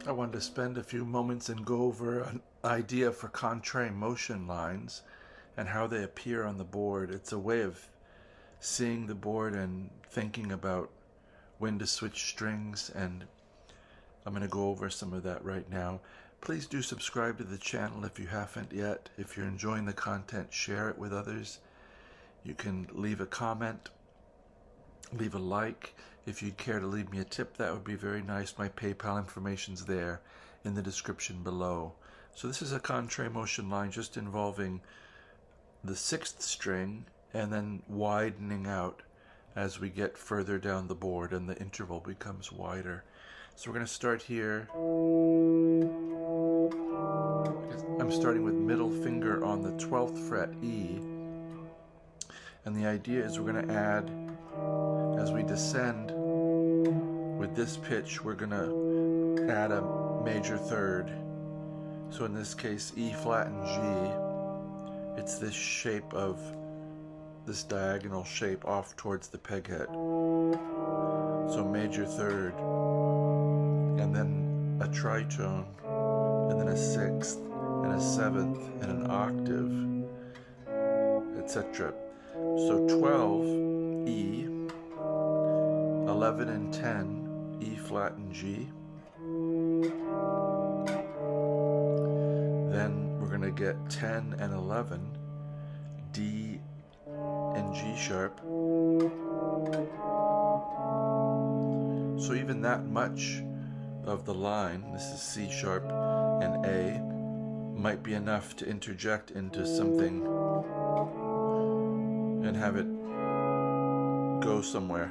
I wanted to spend a few moments and go over an idea for contrary motion lines and how they appear on the board. It's a way of seeing the board and thinking about when to switch strings, and I'm going to go over some of that right now. Please do subscribe to the channel if you haven't yet. If you're enjoying the content, share it with others. You can leave a comment, leave a like. If you'd care to leave me a tip, that would be very nice. My PayPal information's there in the description below. So this is a contrary motion line just involving the 6th string and then widening out as we get further down the board and the interval becomes wider. So we're going to start here. I'm starting with middle finger on the 12th fret E, and the idea is we're going to add, as we descend with this pitch, we're going to add a major third. So in this case, E flat and G, it's this shape of this diagonal shape off towards the peg head. So major third, and then a tritone, and then a 6th, and a 7th, and an octave, etc. So 12, E, 11 and 10, E flat and G. Then we're going to get 10 and 11, D and G sharp. So even that much of the line, this is C sharp and A, might be enough to interject into something and have it go somewhere.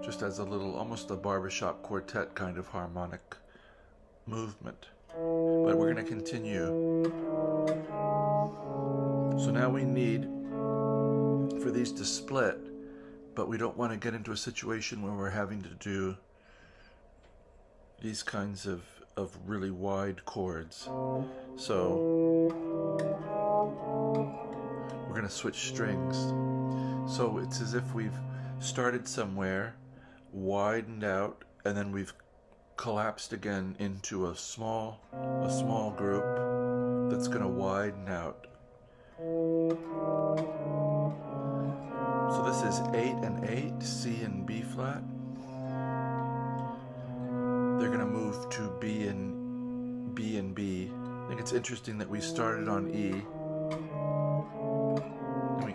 Just as a little, almost a barbershop quartet kind of harmonic movement. But we're going to continue. So now we need for these to split, but we don't want to get into a situation where we're having to do these kinds of really wide chords. So we're going to switch strings. So it's as if we've started somewhere, widened out, and then we've collapsed again into a small group that's going to widen out. So this is 8 and 8, C and B flat. They're going to move to B and B. I think it's interesting that we started on E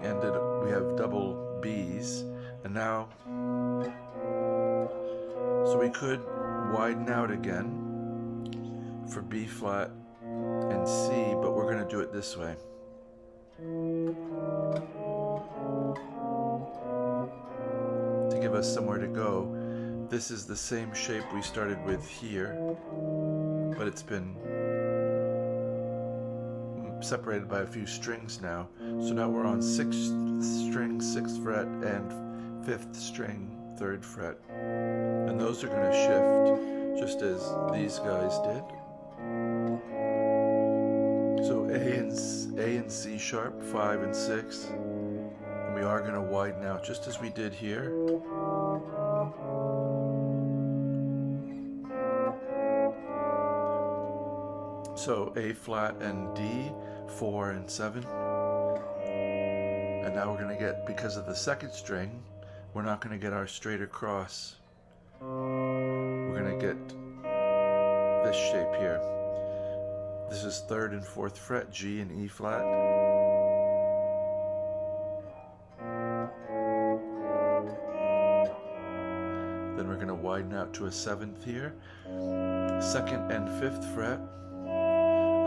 and we have double B's, and now, so we could widen out again for B flat and C, but we're going to do it this way. To give us somewhere to go. This is the same shape we started with here, but it's been separated by a few strings now. So now we're on 6th string, 6th fret, and 5th string, 3rd fret. And those are going to shift just as these guys did. So A and C sharp, 5 and 6. And we are going to widen out just as we did here. So A flat and D, 4 and 7. And now we're going to get, because of the 2nd string, we're not going to get our straight across. We're going to get this shape here. This is 3rd and 4th fret, G and E flat. Then we're going to widen out to a 7th here. 2nd and 5th fret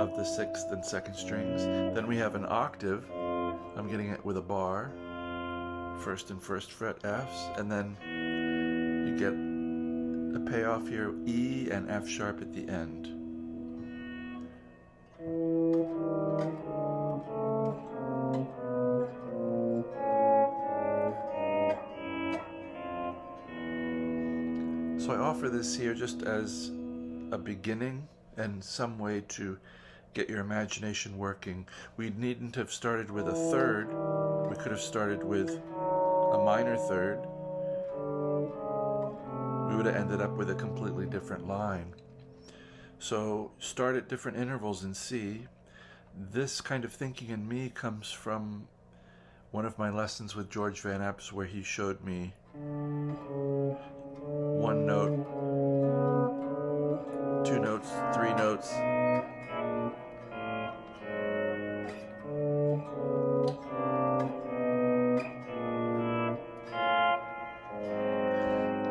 of the 6th and 2nd strings. Then we have an octave. I'm getting it with a bar. 1st and 1st fret Fs, and then you get a payoff here, E and F sharp at the end. So I offer this here just as a beginning and some way to get your imagination working. We needn't have started with a 3rd. We We could have started with a minor third. We would have ended up with a completely different line. So start at different intervals and see. This kind of thinking in me comes from one of my lessons with George Van Apps, where he showed me one note, two notes, three notes.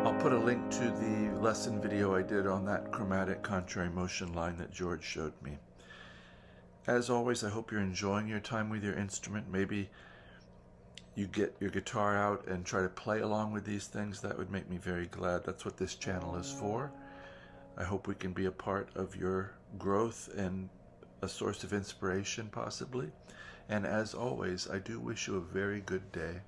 I'll put a link to the lesson video I did on that chromatic contrary motion line that George showed me. As always, I hope you're enjoying your time with your instrument. Maybe you get your guitar out and try to play along with these things. That would make me very glad. That's what this channel is for. I hope we can be a part of your growth and a source of inspiration, possibly. And as always, I do wish you a very good day.